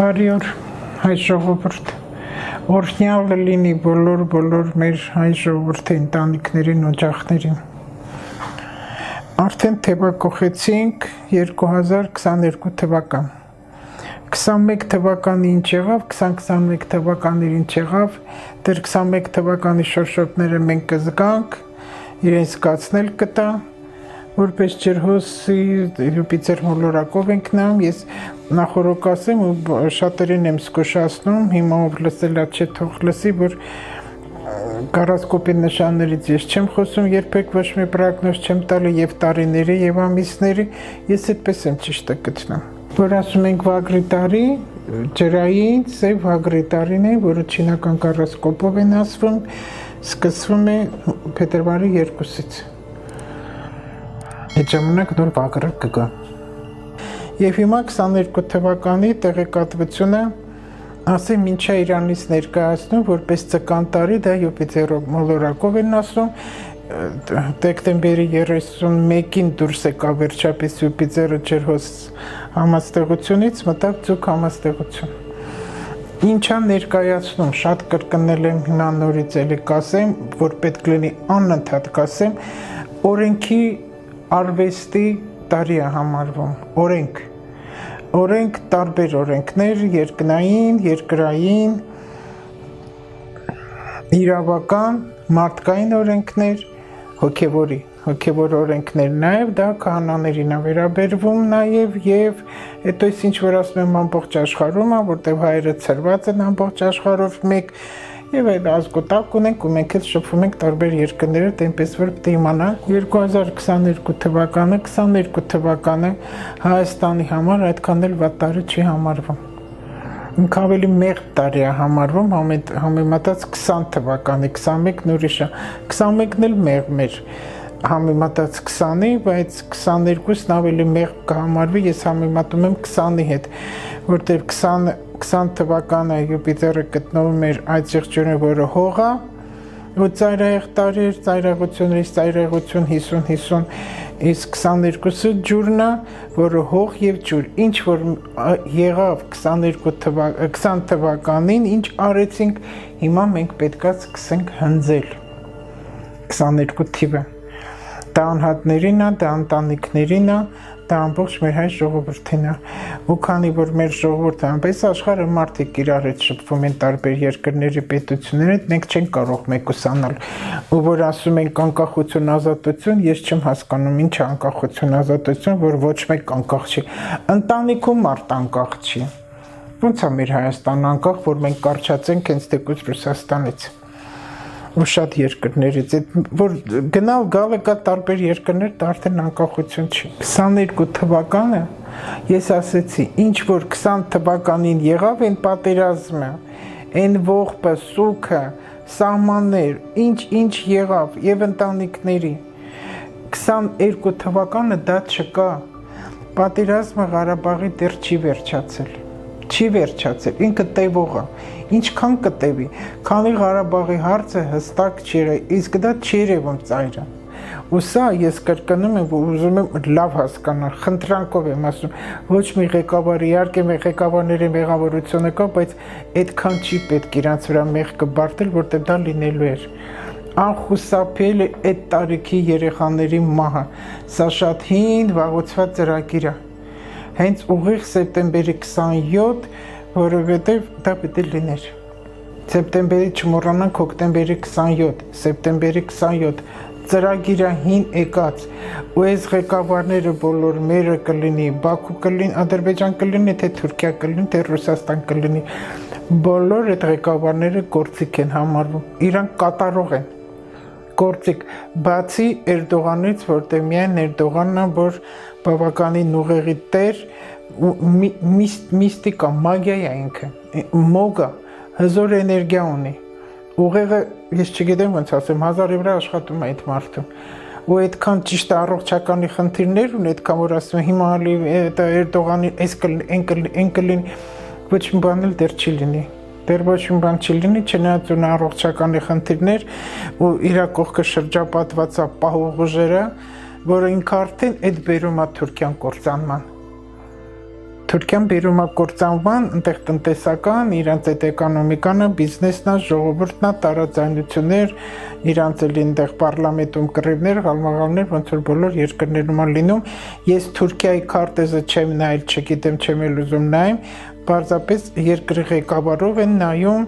Բարի օր հայ ժողովուրդ, օրհնյալ լինի բոլոր մեր հայ ժողովրդի ընտանիքներին, օջախներին։ Արդեն թեւակոխեցինք 2022 թվական։ 21 թվականի ինչ եղավ, 2021 թվականին ինչ եղավ, դեռ 21 թվականի շոշոկները մենք կզգանք, իրենց զգացնել կտա, որպես ջրհոսի Յուպիտեր մոլորակով ենք նայում, ես նախորոք ասեմ ու շատերին եմ զգուշացնում, հիմա ով լսելա չէ թող լսի, որ գարոսկոպի նշաններից ես չեմ խոսում, երբեք ոչ մի պրոգնոզ չեմ տալի եւ տարիների եւ ամիսների, ես այդպես եմ ճիշտը գտնում։ Որ ասում ենք վագրի տարի, ջրային սև վագրի տարին է, որը չինական գարոսկոպով են ասվում, սկսվում է փետրվարի 2-ից։ Այդ ժամանակ նոր վագրը կգա։ Եվ հիմա 22 թվականի տեղեկատվությունը ասեմ ինչա Իրանից ներկայացնում, որպես ցկան տարի, դա Յուպիտեր մոլորակով են ասում, դեկտեմբերի 31-ին դուրս եկա վերջապես Յուպիտերը ջրհոս համաստեղությունից, մտավ ձուկ համաստեղություն։ Ինչա ներկայացնում, շատ կրկնել եմ հիմա նորից էլի կասեմ, որ պետք լինի անընդհատ կասեմ, օրենքի արվեստի տարի է համարվում, օրենք տարբեր օրենքներ, երկնային, երկրային, իրավական, մարդկային օրենքներ, հոգևոր օրենքներ, նաև դա քահանաներին է վերաբերվում նաև եւ հետո ինչ որ ասում եմ ամբողջ աշխարհում, որտեղ հայերը ծրված են ամբողջ աշխարհով մեկ եւ այդ ազգոտակ ունենք ու մենք էլ շփվում ենք տարբեր երկրներով, այնպես որ պետք է իմանանք 2022 թվականը Հայաստանի համար այդքան էլ վատ տարի չի համարվում։ Ինքը ավելի մեղմ տարի է համարվում համեմատած 20 թվականի, 21-ն ուրիշ է, 21-ն էլ մեղմ էր համեմատած 20-ի, բայց 22-ն ավելի մեղմ կհամարվի, ես համեմատում եմ 20-ի հետ, որտեղ 20 թվականը Յուպիտերը գտնվում էր այդ եղջյուրը, որը հող է, ու ծայրահեղ տարի էր, ծայրահեղություններից ծայրահեղություն 50-50, իսկ 22-ը ջուրն է, որը հող եւ ջուր, ինչ որ եղավ 20 թվականին, ինչ արեցինք, հիմա մենք պետքա սկսենք հնձել 22 թիվը, դա անհատներին է, դա ընտանիքներին է, դա ամբողջ մեր հայ ժողովրդին է, ու քանի որ մեր ժողովուրդը այնպես աշխարհը մարդիկ իրար հետ շփվում են տարբեր երկրների պետությունների հետ, մենք չենք կարող մեկուսանալ, ու որ ասում ենք անկախություն, ազատություն, ես չեմ հասկանում ինչ է անկախություն, ազատություն, որ ոչ մեկ անկախ չի, ընտանիքում մարդ անկախ չի, ոնց է մեր Հայաստանը անկախ, որ մենք կարճացենք հենց թեկուզ Ռուսաստանից ու շատ երկրներից, որ գնալ գալը կա տարբեր երկրներ, դա արդեն անկախություն չի։ 22 թվականը ես ասեցի, ինչ որ 20 թվականին եղավ այն պատերազմը, այն ողբը, սուքը, սահմաններ, ինչ եղավ եւ ընտանիքների 22 թվականը դա չկա։ Պատերազմը Ղարաբաղի դեռ չի վերջացել, ինքը տևող է, ինչքան կտևի, քանի Ղարաբաղի հարցը հստակ չէ, իսկ դա չի երևում ծայրը։ Ու սա ես կրկնում եմ, ուզում եմ լավ հասկանալ, խնդրանքով եմ ասում, ոչ մի ղեկավար, իհարկե մեր ղեկավարների մեղավորությունը կա, բայց այդքան չի պետք իրանց վրա մեղքը բարդել, որտեղ դա լինելու էր։ Անխուսափել է այդ տարիքի երեխաների մահը, սա շատ հին վաղուցված ծրագիր է։ Հենց ուղիղ սեպտեմբերի 27, որովհետև դա պետք է լիներ։ Սեպտեմբերի չմոռանանք հոկտեմբերի 27, սեպտեմբերի 27 ծրագիրը հին եկած, ու այս ղեկավարները բոլոր մերը կլինի, Բաքու կլինի, Ադրբեջան կլինի, թե Թուրքիա կլինի, թե Ռուսաստան կլինի, բոլոր այդ ղեկավարները գործիք են համարվում, իրանք կատարող են, գործիք, բացի Էրդողանից, որտեղ միայն Էրդողանն է, որ բավականին ուղեղի տեր, միստիկա, մագիա է ինքը, մոգա, հզոր էներգիա ունի, ուղեղը, ես չգիտեմ ոնց ասեմ, 1000 վրա աշխատում է այդ մարդը, ու այդքան ճիշտ առողջականի խնդիրներ ունի, այդքան որ ասում հիմա Էրդողանի այն կլինի, ոչ մի բան էլ դեռ չի լինի, դեռ ոչ մի բան չի լինի, չնայած ունի առողջականի խնդիրներ, ու իր կողքը շրջապատված է պահուղուժերը, որը ինքը արդեն այդ բերում է Թուրքիան կործանման։ Թուրքիան բերում է կործանման, այնտեղ տնտեսական, իրանց այդ էկոնոմիկանը, բիզնեսն է, ժողովուրդն է, տարաձայնություններ, իրանց էլ այնտեղ պարլամենտում կռիվներ, ղալմաղալներ, ոնց որ բոլոր երկրներում է լինում։ Ես Թուրքիայի քարտեզը չեմ նայել, չգիտեմ, չեմ էլ ուզում նայեմ, պարզապես երկրի ղեկավարով են նայում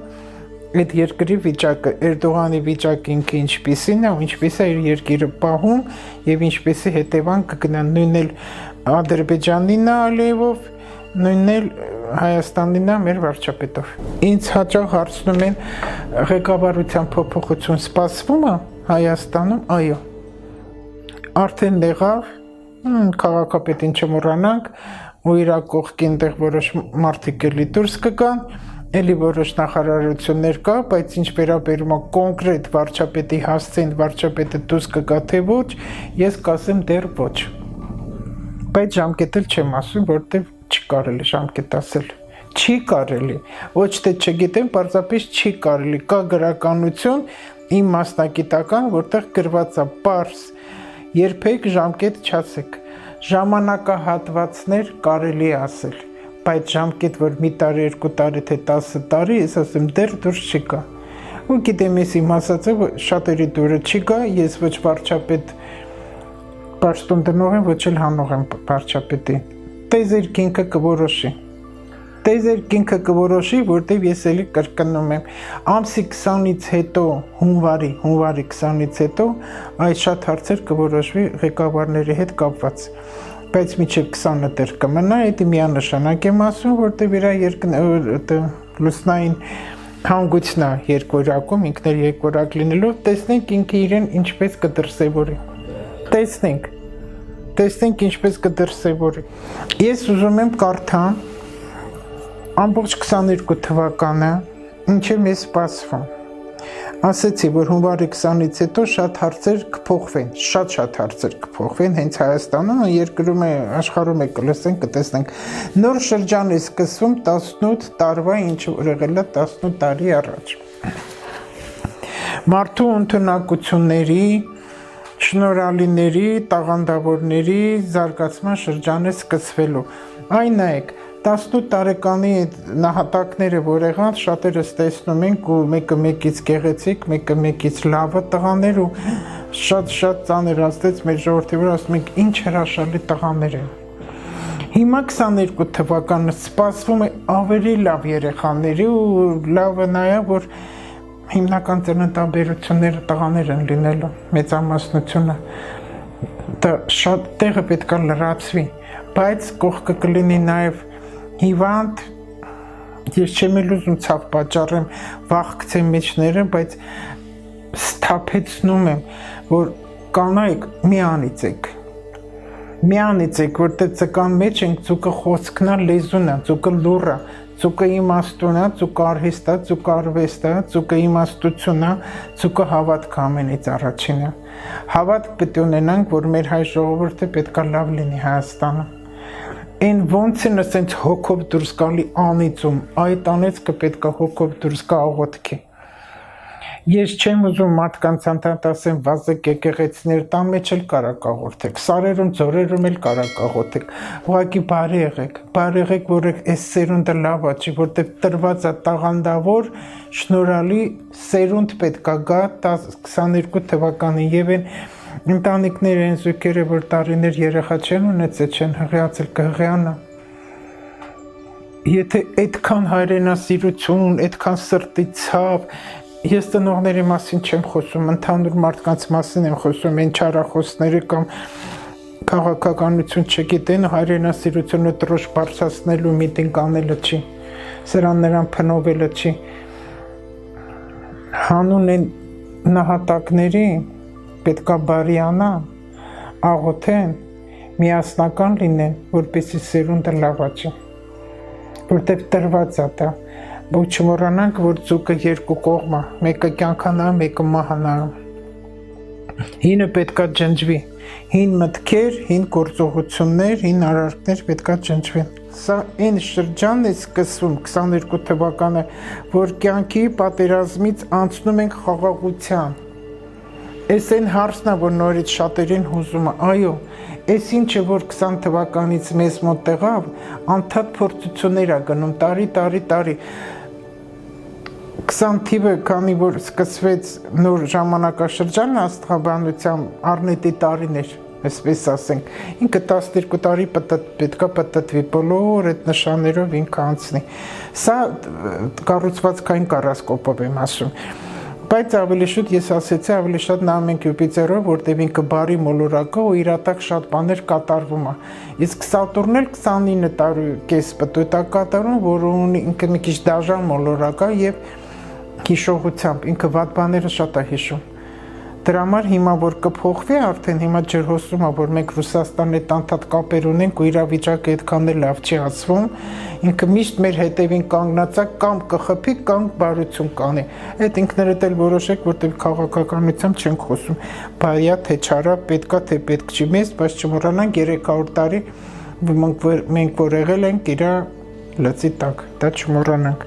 այդ երկրի վիճակը, Էրդողանի վիճակը ինքը ինչպիսին է, ինչպես է իր երկիրը պահում եւ ինչպեսի հետևանք կգնան, նույնն էլ Ադրբեջանին է Ալիևով, նույնն էլ Հայաստանին է մեր վարչապետով։ Ինձ հաճախ հարցնում են ղեկավարության փոփոխություն սպասվում է Հայաստանում, այո։ Արդեն եղավ, քաղաքապետին չմոռանանք, ու իր կողքին տեղ որոշ մարդիկ էլի դուրս կգան, էլի որոշ նախարարություններ կա, բայց ինչ վերաբերում է կոնկրետ վարչապետի հասցեն, վարչապետը դուրս կգա թե ոչ, ես կասեմ դեռ ոչ։ Բայց ժամկետ էլ չեմ ասում, որտեվ չի կարելի ժամկետ ասել։ Չի կարելի, ոչ թե չգիտեմ, պարզապես չի կարելի, կա գրականություն, իմ մասնագիտական, որտեղ գրված է պարզ, երբեք ժամկետ չասեք, ժամանակահատվածներ կարելի է ասել, բայց ժամկետ, որ մի տարի, 2 տարի, թե 10 տարի, ես ասեմ, դեռ դուրս չի գա։ Ու գիտեմ, ես իմ ասածը շատերի դուրը չի գա, ես ոչ վարչապետ պաշտոն դնող եմ, ոչ էլ հանող եմ վարչապետի։ Տեզեր կինքը կորոշի։ Տեզեր կինքը կորոշի, որտեվ ես էլի կրկնում եմ, ամսի 20-ից հետո, հունվարի 20-ից հետո, այդ շատ հարցեր կորոշվի ղեկավարների հետ կապված։ Բայց մինչև 20-ը դեռ կմնա, դա միանշանակ եմ ասում, որտեվ իր լուսնային հանգույցն է երկվորակում, ինքն էլ երկվորակ լինելով, տեսնենք ինքը իրեն ինչպես կդրսևորի։ Տեսնենք ինչպես կդրսևորի։ Ես ուզում եմ կարդամ ամբողջ 22 թվականը, ինչ է մեզ սպասվում։ Ասեցի, որ հունվարի 20-ից հետո շատ հարցեր կփոխվեն, շատ հարցեր կփոխվեն հենց Հայաստանում, երկրում է, աշխարհում է կլսենք, կտեսնենք։ Նոր շրջան է սկսվում 18 տարվա, ինչ որ եղել է 18 տարի առաջ։ Մարդու ընդունակությունների, շնորհալիների, տաղանդավորների զարգացման շրջան է սկսվելու։ Այն նայեք, 18 տարեկանի նահատակները, որ եղան, շատերս տեսնում ենք ու մեկը մեկից գեղեցիկ, մեկը մեկից լավը տղաներ ու շատ ծանր ազդեց մեր ժողովրդի վրա, ասում ենք ինչ հրաշալի տղաներ են։ Հիմա 22 թվականը սպասվում է ավելի լավ երեխաների ու լավը նայա, որ հիմնական ծննդաբերությունները տղաներ են լինելու, մեծամասնությունը։ Դա շատ տեղը պետք է լրացվի, բայց կողքը կլինի նաև հիվանդ, ես չեմ էլ ուզում ցավ պատճառեմ վախկցեմ մեջները, բայց սթափեցնում եմ, որ կանայք մի անիծեք, որտեղ ծկան մեջ ենք, ծուկը խոսքն է, լեզուն է, ծուկը լուռ է, ծուկը իմաստուն է, ծուկը արհեստ է, ծուկը արվեստ է, ծուկը իմաստություն է, ծուկը հավատք ամենից առաջինը։ Հավատք պետք է ունենանք, որ մեր հայ ժողովուրդը պետք է լավ լինի Հայաստանը։ Այն ոնց են ասենց հոգով դուրս գալի անիծում, այդ անիծքը պետք է հոգով դուրս գա աղոթքի։ Ես չեմ ուզում մարդկանց անդադ ասեմ վազեք եկեղեցիներ, տան մեջ էլ կարակ աղոթեք, սարերում, ձորերում էլ կարակ աղոթեք, ուղղակի բարի եղեք, որ այս սերունդը լավ է, չի, որտեղ տրված է տաղանդավոր, շնորհալի սերունդ պետք է գա 22 թվականին եւ այն ընտանիքներ են զույգերը, որ տարիներ երեխա չեն ունեցել, չեն հղիացել, կհղիանա։ Եթե այդքան հայրենասիրություն, այդքան սրտի ցավ, ես ծնողների մասին չեմ խոսում, ընդհանուր մարդկանց մասին եմ խոսում, այն չարախոսները կամ քաղաքականություն չգիտեն, հայրենասիրությունը դրոշ բարձրացնելու միտինգ անելը չի, նրան փնովելը չի։ Հանուն են նահատակների պետքա բարիանա, աղոթեն, միասնական լինեն, որպեսզի սերունդը լավաճի, որտեղ տրված է դա, ու չմոռանանք, որ ձուկը երկու կողմ է, մեկը կյանքանա, մեկը մահանա։ Հինը պետքա ջնջվի, հին մտքեր, հին գործողություններ, հին արարքներ պետքա ջնջվեն։ Սա այն շրջանն է սկսվում 22 թվականը, որ կյանքի պատերազմից անցնում ենք խաղաղության։ Էս այն հարցն է, որ նորից շատերին հուզում է, այո, այս ինչը, որ 20 թվականից մեզ մոտ եղավ, անդադ փորձություններ է գնում, տարի, 20 թիվը, քանի որ սկսվեց նոր ժամանակաշրջանն աստղաբանության առնետի տարիներ, այսպես ասենք, ինքը 12 տարի պետքա պտտվի, բոլոր այդ նշաններով ինքը անցնի, սա կառուցվածքային կառասկոպով եմ ասում, բայց ավելի շուտ ես ասեցի, ավելի շատ նայում ենք Յուպիտերով, որտեղ ինքը բարի մոլորակ է ու իր տակ շատ բաներ կատարվում է։ Իսկ Սատուրնն էլ 29 տարի կես պտույտ է կատարում, որը ունի ինքը մի քիչ դաժան մոլորակ է եւ հիշողությամբ, ինքը վատ բաները շատ է հիշում։ Դրա համար հիմա որ կփոխվի, արդեն հիմա ջրհոսում է, որ մենք Ռուսաստանի հետ անդադ կապեր ունենք ու իրավիճակը այդքան էլ լավ չի ասվում, ինքը միշտ մեր հետևին կանգնած է, կամ կխփի, կամ բարություն կանի։ Այդ ինքներդ էլ որոշեք, որտեղ քաղաքականությամբ չենք խոսում, բայա թե չարա, պետքա թե պետք չի մեզ, բայց չմոռանանք 300 տարի մենք որ եղել ենք իր լծի տակ, դա չմոռանանք։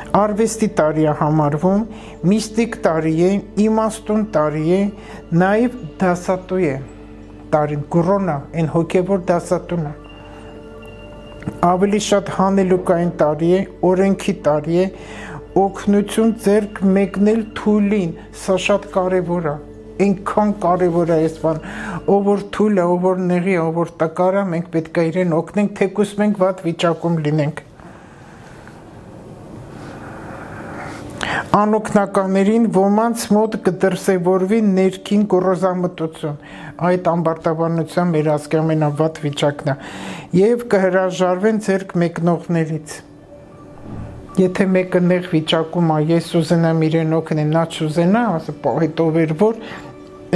Արվեստի տարի է համարվում, միստիկ տարի է, իմաստուն տարի է, նաև դասատու է տարին, կորոնա, այն հոգևոր դասատուն է։ Ավելի շատ հանելուկային տարի է, օրենքի տարի է, օգնություն ձեռք մեկնել թույլին, սա շատ կարևոր է, այնքան կարևոր է այս բան, ով որ թույլ է, ով որ նեղի է, ով որ տկար է, մենք պետք է իրեն օգնենք, թեկուզ մենք վատ վիճակում լինենք։ Անօգնականներին ոմանց մոտ կդրսևորվի ներքին գոռոզամտություն, այդ ամբարտավանության մեր ազգի ամենավատ վիճակն է, եւ կհրաժարվեն ձեռք մեկնողներից։ Եթե մեկը նեղ վիճակում է, ես ուզենամ իրեն օգնեմ, նա չուզենա, հետո էր որ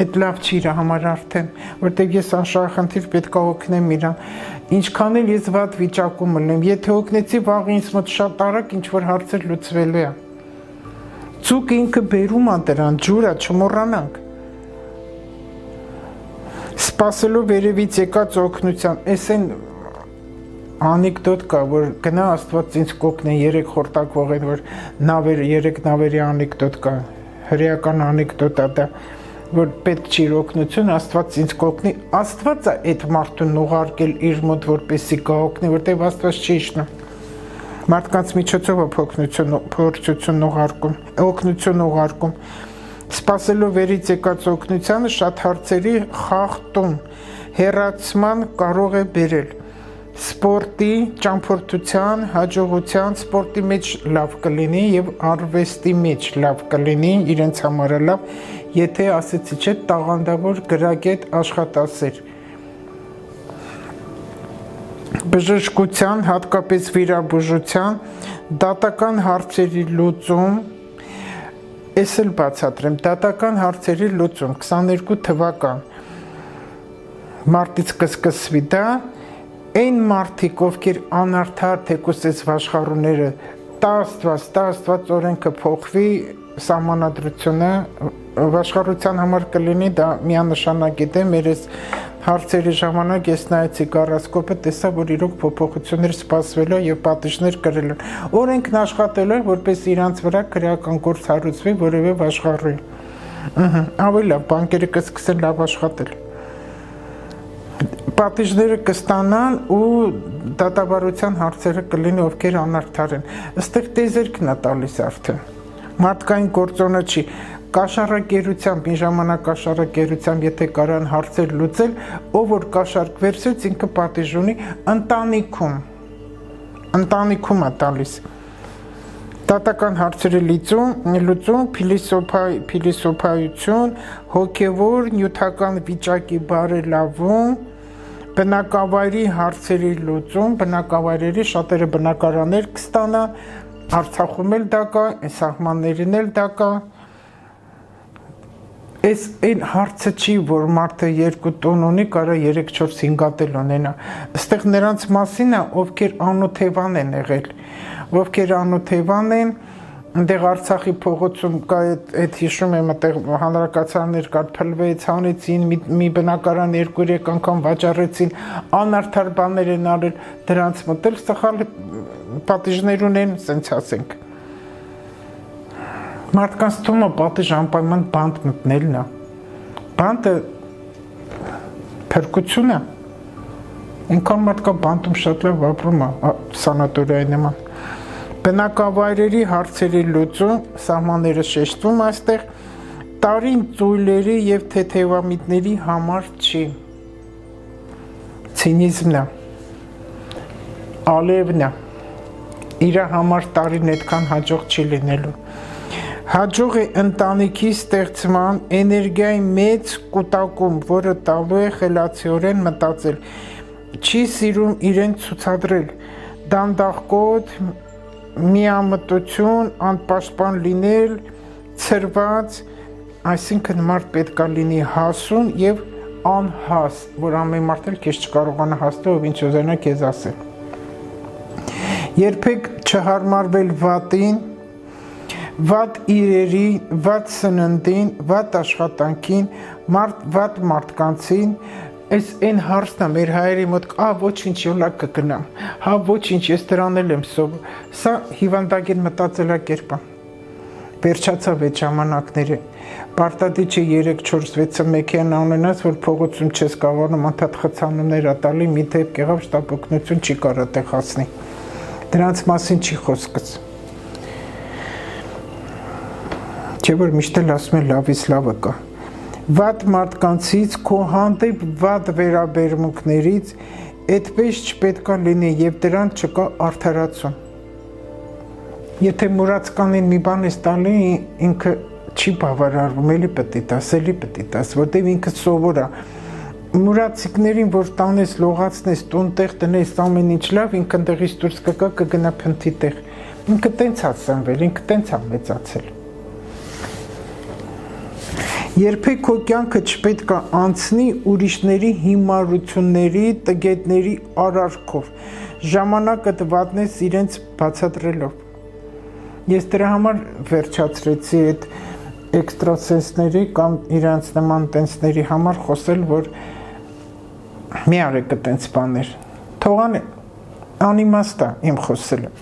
այդ լավ չի իր համար արդեն, որտեղ ես անշահախնդիր պետք է օգնեմ իրան։ Ինչքան էլ ես վատ վիճակում եմ, եթե օգնեցի, վաղ ինձ մոտ շատ արագ ինչ որ հարցեր լուծվելու է։ Ծուկը ինքը բերում է դրան, ջուրը չմոռանանք։ Սպասելով երևից եկած օգնության, այս այն անեկդոտ կա, որ գնա Աստված ինձ կօգնի, 3 խորտակվող են, որ 3 նավերի անեկդոտ կա, հրեական անեկդոտ է դա, որ պետք չի օգնություն, Աստված ինձ կօգնի, Աստված է այդ մարդուն ուղարկել իր մոտ, որպեսզի գա օգնի, որտեղ Աստված չի իշխնում։ Մարդկանց միջոցով է փորձություն ուղարկում, սպասելով վերից եկած օգնությանը շատ հարցերի խախտում, հեռացման կարող է բերել, սպորտի, ճամփորդության, հաջողության, սպորտի մեջ լավ կլինի եւ արվեստի մեջ լավ կլինի, իրենց համար լավ, եթե ասեցի չէ, տաղանդավոր գրագետ աշխատասեր։ Բժշկության, հատկապես վիրաբուժության, դատական հարցերի լուծում, ես էլ բացատրեմ, դատական հարցերի լուծում, 22 թվական, մարտից կսկսվի դա, այն մարդիկ, ովքեր անարդար թեկուզ այս վաշխառուները, տա Աստված օրենքը փոխվի, սահմանադրությունը, վաշխառության համար կլինի, դա միանշանակ է, մեր այս հարցերի ժամանակ ես նայեցի գարասկոպը, տեսա, որ իրոք փոփոխություններ սպասվելու եւ պատիժներ կրել են։ Օրենքն աշխատելու է, որպես իրանց վրա քրեական գործ հարուցվի որևէ վաշխառուի։ Ավելի լավ, բանկերը կսկսեն լավ աշխատել։ Պատիժները կստանան ու դատավարության հարցերը կլինի, ովքեր անարդար են։ Այստեղ տեզերքն է տալիս արդեն։ Մարդկային գործոնը չի։ Կաշառակերությամբ, մի ժամանակ կաշառակերությամբ, եթե կարան հարցեր լուծել, ով որ կաշառք վերցրեց, ինքը պատիժ ունի ընտանիքում է տալիս։ Դատական հարցերի լուծում, փիլիսոփայություն, հոգևոր, նյութական վիճակի բարելավում, բնակավայրի հարցերի լուծում, բնակավայրերի շատերը բնակարաններ կստանան, Արցախում էլ դա կա, սահմաններին էլ դա կա։ Այս այն հարցը չի, որ մարդը 2 տոն ունի, կարա 3-4-5 հատ ունենա։ Այստեղ նրանց մասին է, ովքեր անօթևան են եղել, ովքեր անօթևան են, այնտեղ Արցախի փողոցում կա այդ հիշում եմ, այդտեղ հանրակացարաններ կար, փլվեց, հանեցին, մի բնակարան 2-3 անգամ վաճառեցին, անարդար բաներ են արել, դրանց մտել սխալ պատիժներ ունեն, սենց ասենք։ Մարդկանց թվում է պատիժ անպայման բանտ մտնելն է։ բանտը փրկություն է, ինքան մարդ կա բանտում շատ լավ ապրում է սանատորիայի նման, բնակավայրերի հարցերի լուծում, սահմանները շեշտվում այստեղ, տարին ծույլերի և թեթևամիտների համար չի, ցինիզմն է, ալևն է, իրա համար տարին այդքան հաջող չի լինելու, հաջող է ընտանիքի ստեղծման էներգիայի մեծ կուտակում, որը տալու է խելացիորեն մտածել, չի սիրում իրեն ցուցադրել, դանդաղկոտ, միամտություն, անպաշտպան լինել, ցրված, այսինքն մարդ պետք է լինի հասուն և անհաս, որ ամեն մարդ էլ քեզ չկարողանա հասնել, ով ինչ ուզենա քեզ ասել։ Երբեք չհարմարվել վատին, վատ իրերին, վատ սննդին, վատ աշխատանքին, վատ մարդկանցին, այս այն հարցն է մեր հայերի մոտ, ոչինչ յոլակ կգնամ, ոչինչ ես դրան էլ եմ սովոր, սա հիվանդագին մտածելակերպ է, վերջացավ այդ ժամանակները, պարտադիչը 3-4-6 մեքենա ունենաս, որ փողոցում չես կարողանում անդադ խցանումներ ատալի, մի դեպք եղավ շտապ օգնություն չի կարող տեղ հասնի, դրանց մասին չի խոսքս, չէ որ միշտ էլ ասում են լավից լավը կա, վատ մարդկանցից, քո հանդեպ վատ վերաբերմունքներից այդպես չպետք է լինի և դրան չկա արդարացում։ Եթե մուրացկանին մի բան ես տալի, ինքը չի բավարարվում, էլի պետք է տաս, որտև ինքը սովոր է։ Մուրացիկներին, որ տանես, լողացնես, տուն տեղ տնես, ամեն ինչ լավ, ինքը ընդեղից դուրս կգա, կգնա փնթի տեղ։ Ինքը տենց է ծնվել, ինքը տենց է մեծացել։ Երբեք քո կյանքը չպետք է անցնի ուրիշների հիմարությունների, տգետների արարքով, ժամանակը վատնես իրենց բացատրելով։ Ես դրա համար վերջացրեցի այդ էքստրասենսների կամ իրանց նման տենսների համար խոսել, որ մի արեք տենց բաներ, թողան անիմաստ է իմ խոսելը։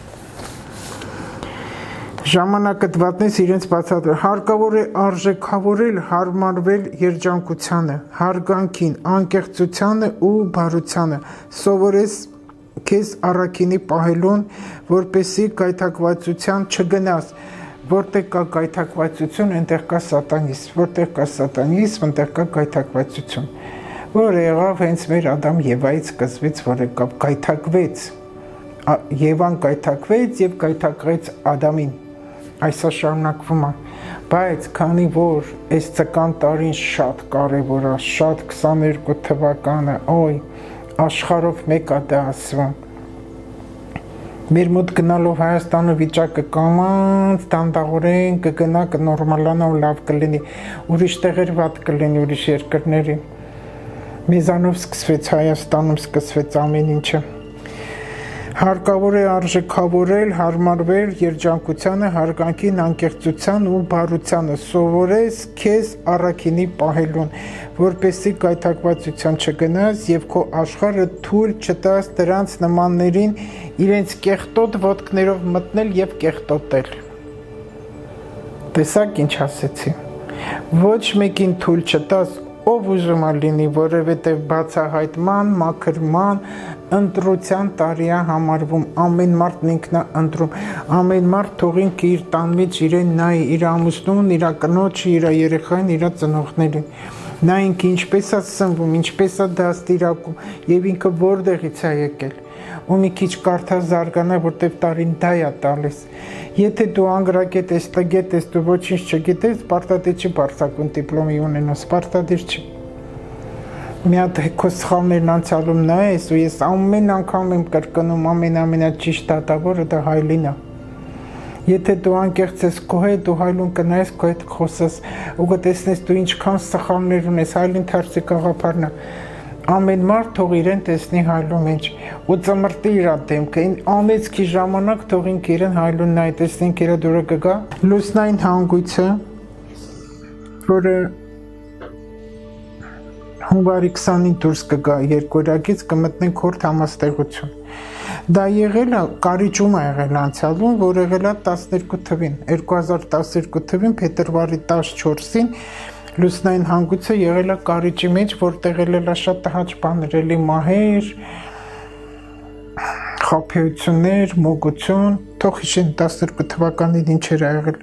Ժամանակը վատնես իրենց բացատրել, հարկավոր է արժեքավորել, հարմարվել երջանկությանը, հարգանքին, անկեղծությանը ու բարությանը, սովորես քեզ առաքինի պահելուն, որպեսզի գայթակղվածության չգնաս, որտեղ կա գայթակղվածություն, այնտեղ կա սատանիզմ, որտեղ կա սատանիզմ, այնտեղ կա գայթակղվածություն, որը եղավ հենց մեր Ադամ Եվայից սկսվեց, որը գայթակղվեց, Եվան գայթակղվեց և գայթակղեց Ադամին, այսա շարունակվում է, բայց քանի որ այս ցկան տարին շատ կարևոր է, շատ 22 թվականը, աշխարհով մեկ է դա ասվում, մեր մոտ գնալով Հայաստանը վիճակը կամանց դանդաղորեն կգնա, կնորմալանա ու լավ կլինի, ուրիշ տեղեր վատ կլինի, ուրիշ երկրների, մեզանով սկսվեց Հայաստանում, սկսվեց ամեն ինչը, հարկավոր է արժեքավորել, հարմարվել երջանկությանը, հարգանքին, անկեղծության ու բարությանը, սովորես քեզ առաքինի պահելուն, որպեսզի գայթակղվածության չգնաս և քո աշխարհը թույլ չտաս դրանց նմաններին իրենց կեղտոտ ոտքներով մտնել և կեղտոտել։ Տեսակ ինչ ասեցի, ոչ մեկին թույլ չտաս, ով ուզում է լինի, որովհետև բացահայտման, մաքրման, ընտրության տարի է համարվում, ամեն մարդն ինքն է ընտրում, ամեն մարդ թող ինքը իր տան մեջ իրեն նայի, իր ամուսնուն, իր կնոջը, իր երեխային, իր ծնողներին, նա ինքը ինչպես է սնվում, ինչպես է դաստիարակում և ինքը որտեղից է եկել, ու մի քիչ կարդա զարգանա, որտև տարին դա է տալիս, եթե դու անգրագետ ես, տգետ ես, դու ոչինչ չգիտես, պարտադիր չի բարձրագույն դիպլոմի ունենաս, պարտադիր չի։ Մի հատ քո սխալներն անցյալում նայես ու ես ամեն անգամ եմ կրկնում ամենաճիշտ դատավորը դա Հայլին է։ Եթե դու անկեղծ ես քո հետ, դու Հայլուն կնայես, քո հետ խոսես, ու կտեսնես դու ինչքան սխալներ ունես, Հայլին թարսի գաղափարն է։ Ամեն մարդ թող իրեն տեսնի Հայլու մեջ ու ծմրտի իր դեմքը, անեծքի ժամանակ թող ինքը իրեն Հայլուն նայի, տեսնենք իր դուրը կգա։ Լուսնային հանգույցը, որը հունվարի 20-ին դուրս կգա երկորագից կմտնենք հորդ համաստեղություն։ Դա եղել է, կարիճում է եղել անցյալում, որ եղել է 12 թվին, 2012 թվին, փետրվարի 14-ին լուսնային հանգույցը եղել է կարիճի մեջ, որտեղ ելել է շատ տհաճ բաներ, էլի մահեր, խաբեություններ, մոգություն, թող հիշեն 12 թվականին ինչ էր եղել։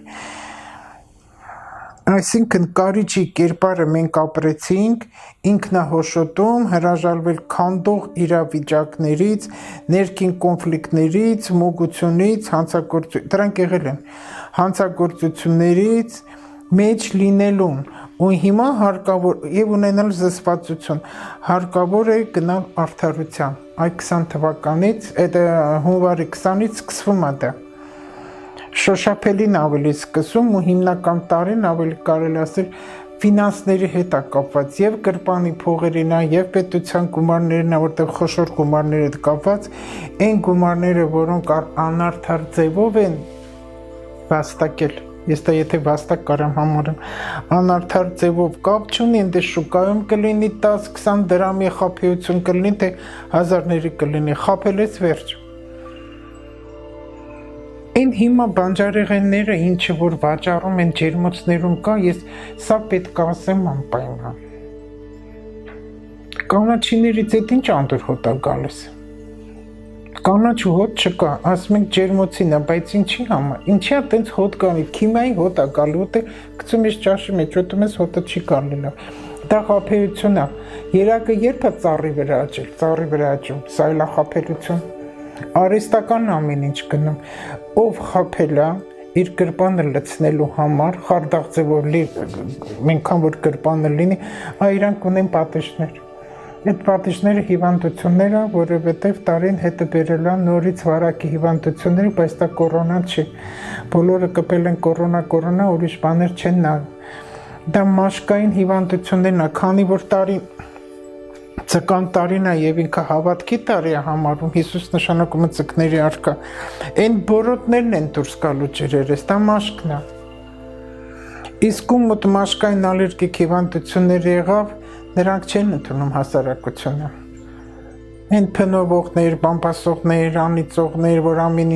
Այսինքն կարիճի կերպարը մենք ապրեցինք ինքնահոշոտում, հրաժարվել քանդող իրավիճակներից, ներքին կոնֆլիկտներից, մոգությունից, դրանք եղել են հանցագործություններից մեջ լինելուն ու հիմա հարկավոր եւ ունենալ զսպվածություն, հարկավոր է գնալ արդարության։ Այդ 20 թվականից, այդ հունվարի 20-ից սկսվում է դա։ Շոշափելին ավելի սկսում ու հիմնական տարին ավելի կարելի ասել ֆինանսների հետ է կապված եւ կրպանի փողերին է եւ պետության գումարներն է, որտեղ խոշոր գումարներ հետ կապված, այն գումարները, որոնք անարդար ձևով են վաստակել, ես դա եթե վաստակ կարամ համարեմ, անարդար ձևով կապ չունի, ընդ շուկայում կլինի 10-20 դրամի խաբեություն կլինի, թե հազարների կլինի, խաբել ես վերջ։ Այն հիմա բանջարեղենները, ինչը որ վաճառում են ջերմոցներում կա, ես սա պետք է ասեմ անպայման։ Կանաչիներից այդ ինչ անդուր հոտ է գալիս։ Կանաչ հոտ չկա, ասում ենք ջերմոցին է, բայց ինչի համար։ Ինչի է տենց հոտ գալի, քիմիայի հոտ է գալի, ուտը գցում ես ճաշի մեջ, ուտում ես հոտը չի գալի լավ։ Դա խաբեություն է։ Երակը երբ է ծառի վրա աճել, ծառի վրա աճում, սա էլ է խաբելություն։ Արհեստական ամեն ինչ գնում, ով խաբել է իր գրպանը լցնելու համար, խարդախ ձևով մենքան որ գրպանը լինի, իրանք ունեն պատիժներ։ Այդ պատիժները հիվանդություններ է, որովհետև տարին հետը բերել է նորից վարակի հիվանդությունները, բայց դա կորոնա չի։ Բոլորը կպել են կորոնա, ուրիշ բաներ չեն նա։ Դա մաշկային հիվանդություններն է, քանի որ տարին Ձկան տարին է եւ ինքը հավատքի տարի է համարվում, Հիսուս նշանակում է ձկների արքա։ Այն բորոտներն են դուրս գալու ջրերից, դա մաշկն է։ Իսկ ում մոտ մաշկային ալերգիկ հիվանդություններ եղավ, նրանք չեն ընդունում հասարակությունը։ Այն փնովողներ, բամբասողներ, անիծողներ, որ ամեն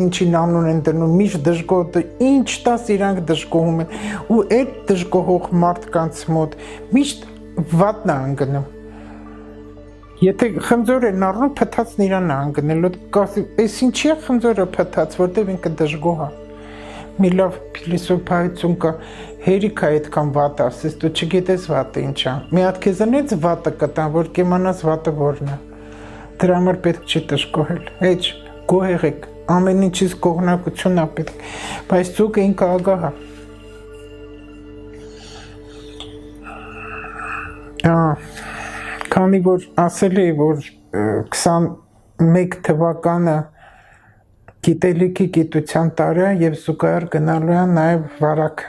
ինչին անուն են դնում, միշտ դժգոհ, ինչ տաս իրանք դժգոհում են, ու այդ դժգոհող մարդկանց մոտ միշտ վատն է անգնում։ Եթե խնձոր են առնում, փթացն իրան է անգնելու, այս ինչի է խնձորը փթաց, որտև ինքը դժգոհ է։ Մի լավ փիլիսոփայություն կա, հերիք է այդքան վատ ասես, դու չգիտես վատը ինչ է։ Մի հատ քեզանից վատը կտան, որ կիմանաս վատը որն է։ Դրա համար պետք չի դժգոհել։ Հեչ, գոհ եղեք, ամեն ինչից գոհնակություն է պետք, բայց ցուկը ինքը ագահ է։ Քանի որ ասել էի, որ 21 թվականը գիտելիքի գիտության տարի է եւ զուգահեռ գնալու է նաեւ վարակ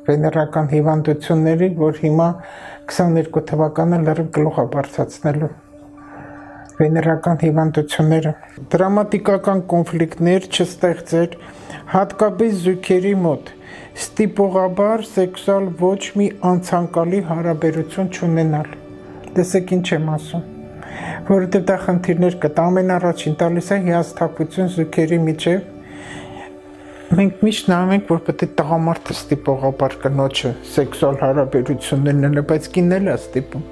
վեներական հիվանդությունների, որ հիմա 22 թվականը լրիվ գլուխ է բարձրացնելու վեներական հիվանդությունները։ Դրամատիկական կոնֆլիկտներ չստեղծել, հատկապես զույգերի մոտ, ստիպողաբար սեքսուալ ոչ մի անցանկալի հարաբերություն չունենալ։ Տեսեք ինչ եմ ասում, որովհետև դա խնդիրներ կտա, ամենառաջին տալիս է հիասթափություն զույգերի միջև։ Մենք միշտ նայում ենք, որ պետք է տղամարդը ստիպողաբար կնոջը սեքսուալ հարաբերություններ ունենա, բայց կինն էլ է ստիպում,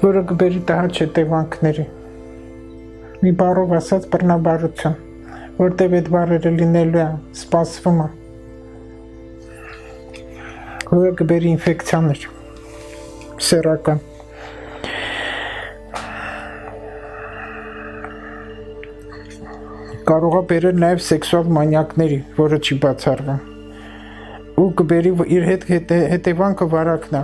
որը կբերի տհաճ հետևանքների։ Մի բառով ասած բռնաբարություն, որտև այդ բառերը լինելու է, սպասվում է, որը կբերի ինֆեկցիաներ, սեռական։ Կարող է բերել նաև սեքսուալ մանյակների, որը չի բացառվում։ Ու կբերի իր հետևանքը վարակն է,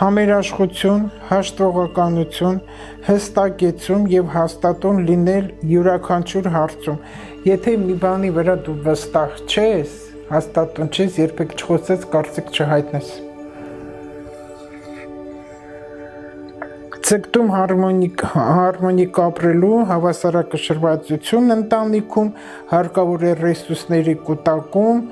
համերաշխություն, հաշտվողականություն, հստակեցում եւ հաստատուն լինել յուրաքանչյուր հարցում։ Եթե մի բանի վրա դու վստահ չես, հաստատուն չես, երբեք չխոսես, կարծիք չհայտնես։ Ցկտում հարմոնիկ ապրելու հավասարակշռվածություն ընտանիքում, հարկավոր է ռեսուրսների կուտակում,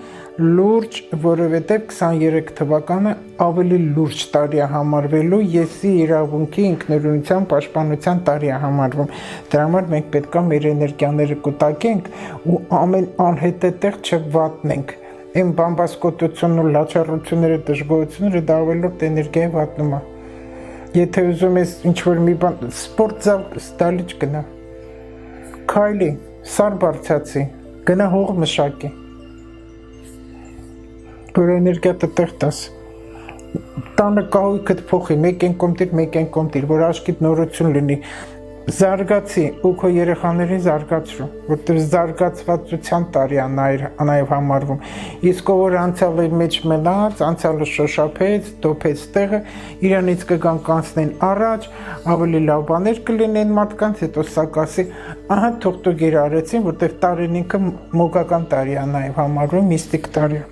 լուրջ, որովհետև 23 թվականը ավելի լուրջ տարի է համարվելու, եսի իրավունքի ինքնուրույնության պաշտպանության տարի է համարվում։ Դրա համար մենք պետք է մեր էներգիաները կուտակենք ու ամեն անհետեթեղ չվատնենք։ Այն բամբասկոտությունն ու լաչառությունները, դժգոհությունները դա ավելորդ էներգիա է վատնում է։ Եթե ուզում ես ինչ-որ մի բան, սպորտ զալ ստալիճ գնա, քայլի, սար բարձացի, գնա հող մշակի, որ էներգիա տեղ տաս, տանը կահույքդ փոխի, մեկ են կոմ տիր, որ աշկիդ նորություն լինի, զարգացի ու քո երեխաներին զարգացրու, որտեղ զարգացվածության տարի է նաև համարվում, իսկ ով անցյալի մեջ մնաց, անցյալը շոշափեց, դոփեց տեղը, իրանից կգան կանցնեն առաջ, ավելի լավ բաներ կլինեն մարդկանց, հետո սա կասի, ահա թողտուգիր արեցին, որտեղ տարին ինքը մոգական տարի է նաև համարվում, միստիկ տարի է,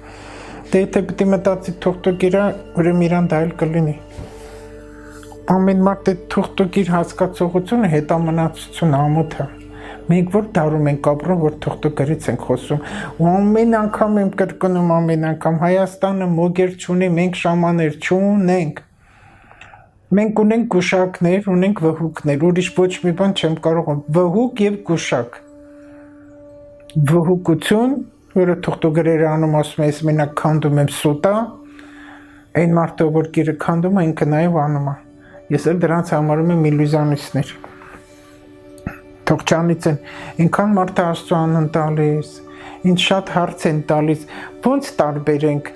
դե եթե պիտի մտածի թողտուգիրա, ուրեմն իրան դա էլ կլինի։ Ամեն մարդ է թողտուգիր հասկացողությունը հետամնացություն ամոթ է։ Մենք որ դարում ենք ապրում, որ թողտուգիրից ենք խոսում, ու ամեն անգամ եմ կրկնում, ամեն անգամ Հայաստանը մոգեր չունի, մենք շամաներ չունենք։ Մենք ունենք գուշակներ, ունենք վհուկներ, ուրիշ ոչ մի բան չեմ կարող, վհուկ եւ գուշակ։ Վհուկություն, որը թողտուգիրերը անում ասում է, ես մենակ քանդում եմ սուտա, այն մարդը որ գիրը քանդում է, ինքը նաեւ անում է։ Ես էլ դրանց համարում եմ իլյուզիոնիստներ։ Թող չանիցեն, ինքան մարդը Աստծո անուն տալիս, ինչ շատ հարց են տալիս, ոնց տարբերենք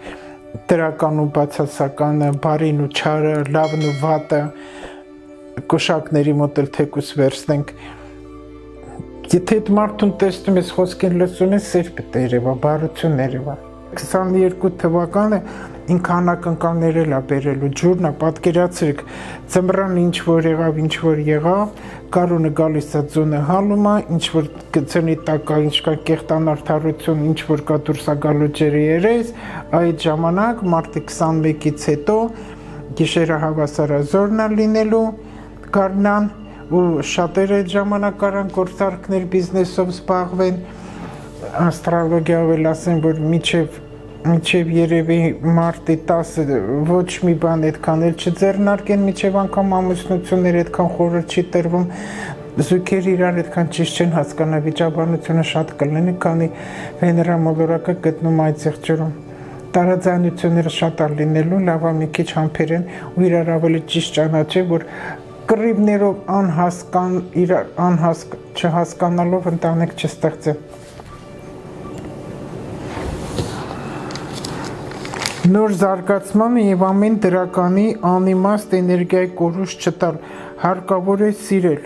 դրական ու բացասականը, բարին ու չարը, լավն ու վատը, կոշակների մոտ էլ թեկուս վերցնենք։ Եթե այդ մարդուն տեսնում ես, խոսքին լսում ես, սեր պետք է երևա, բարություն երևա։ 22 թվականը ինքը անակնկալներ էլ է բերելու, ջուրն է, պատկերացրեք, ձմռան ինչ որ եղավ, գարունը գալիս է ձյունը հալում է, ինչ որ գծնի տակ է, ինչ կա կեղտանարդարություն, ինչ որ կա դուրս է գալու ջրի երես, այդ ժամանակ մարտի 21-ից հետո գիշերը հավասարազորն է լինելու, գարնան ու շատերը այդ ժամանակ կարան գործարքներ բիզնեսով զբաղվեն, աստրոլոգիայով էլ ասեն, որ միջև երևի մարտի 10-ը ոչ մի բան այդքան էլ չձեռնարկեն, միջև անգամ ամուսնություններ այդքան խորը չի տրվում, զույգերը իրար այդքան ճիշտ չեն հասկանա, վիճաբանությունը շատ կլինի, քանի Վեներա մոլորակը գտնում այդ զեղչերում։ Տարաձայնությունները շատ է լինելու, լավա մի քիչ համբերեն ու իրար ավելի ճիշտ ճանաչել, որ կռիվներով չհասկանալով ընտանիք չստեղծեն։ Նոր զարգացմանը եւ ամեն դրականի անիմաստ էներգիայի կորուս չտալ, հարկավոր է սիրել։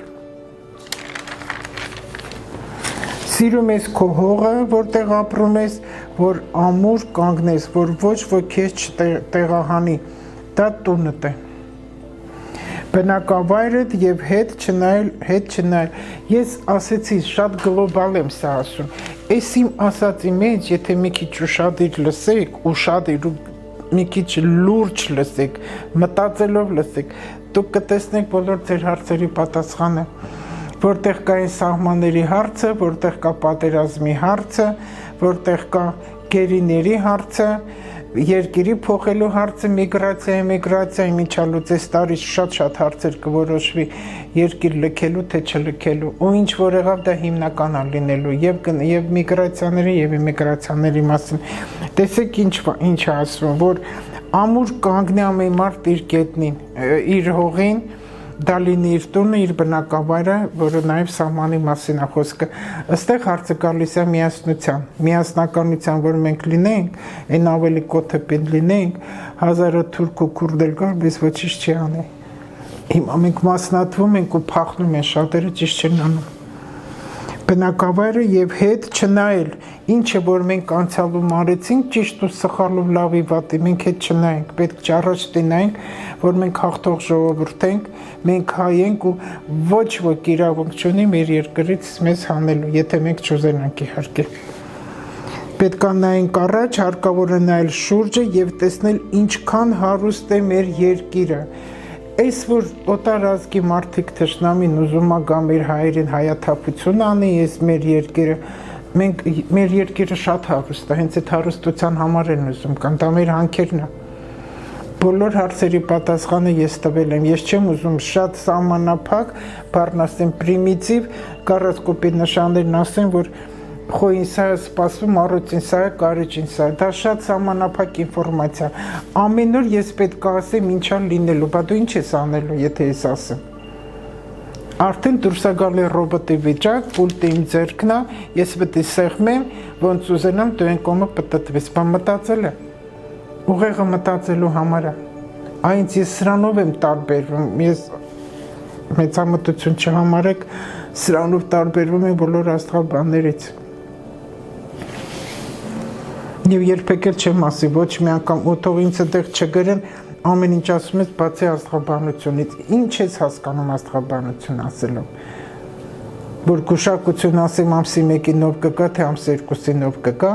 Սիրում ես քո հողը, որտեղ ապրում ես, որ ամուր կանգնես, որ ոչ ոք քեզ չտեղահանի, դա տունդ է։ Բնակավայրդ եւ հետ չնայել, ես ասեցի, շատ գլոբալ եմ սա ասում, ես իմ ասածի մեջ, եթե մի քիչ ուշադիր լսեք, ուշադիր ու մի քիչ լուրջ լսեք, մտածելով լսեք, դուք կտեսնեք բոլոր ձեր հարցերի պատասխանը, որտեղ կա այն սահմանների հարցը, որտեղ կա պատերազմի հարցը, որտեղ կա գերիների հարցը, երկիրի փոխելու հարցը, միգրացիայի միջալուծես տարի շատ հարցեր կորոշվի երկիր լքելու թե չլքելու, ու ինչ որ եղավ դա հիմնական է լինելու եւ միգրացիաների եւ իմիգրացիաների մասին։ Տեսեք ինչ է ասվում, որ ամուր կանգնի ամեն մարդ իր գետնին, իր հողին, դա լինի իր տունը, իր բնակավայրը, որը նաև սահմանի մասին է խոսքը։ Այստեղ հարցը գալիս է միասնականության, որ մենք լինենք, այն ավելի կոթը պետք լինենք, հազարը թուրք ու քուրդ էլ կար, բայց ոչինչ չի անի։ Հիմա մենք մասնատվում ենք ու փախնում են, շատերը ճիշտ չեն անում։ Բնակավայրը եւ հետ չնայել, ինչը որ մենք անցյալում արեցինք, ճիշտ ու սխալով լավի վատի, մենք հետ չնայենք, պետք է առաջ տնայինք, որ մենք հաղթող ժողովուրդ ենք, մենք հայ ենք ու ոչ ոք իրավունք չունի մեր երկրից մեզ հանելու, եթե մենք չուզենանք իհարկե։ Պետք է նայենք առաջ, հարկավոր է նայել շուրջը եւ տեսնել ինչքան հարուստ է մեր երկիրը։ Այս որ օտար ազգի մարդիկ թշնամին ուզում է գա մեր հայերին հայաթափություն անի, ես մեր երկիրը շատ հարուստ է, հենց այդ հարուստության համար են ուզում կան, դա մեր հանքերն է։ Բոլոր հարցերի պատասխանը ես տվել եմ, ես չեմ ուզում շատ սահմանափակ, բառն ասեմ պրիմիտիվ, կառասկոպի նշաններն ասեմ, որ խոյին սա է սպասվում, առույցին սա է, կարիճին սա է, դա շատ սահմանափակ ինվորմացիա, ամեն օր ես պետք է ասեմ ինչա լինելու, բա դու ինչ ես անելու, եթե ես ասեմ, արդեն դուրս է գալի ռոբոտի վիճակ, պուլտը իմ ձեռքն է, ես պետք է սեղմեմ, ոնց ուզենամ դու են կոմը պտտվես, բա մտածել է, ուղեղը մտածելու համար է, այնց ես սրանով եմ տարբերվում, ես մեծամտություն չհամարեք, սրանով տարբերվում եմ բոլոր աստղաբաններից, և երբեք էլ չեմ ասի, ոչ մի անգամ օթող ինձ այդեղ չգրեն, ամեն ինչ ասում ես բացի աստղաբանությունից, ինչ ես հասկանում աստղաբանություն ասելով, որ գուշակություն ասեմ ամսի 1-ի նով կգա, թե ամսի 2-ի նով կգա,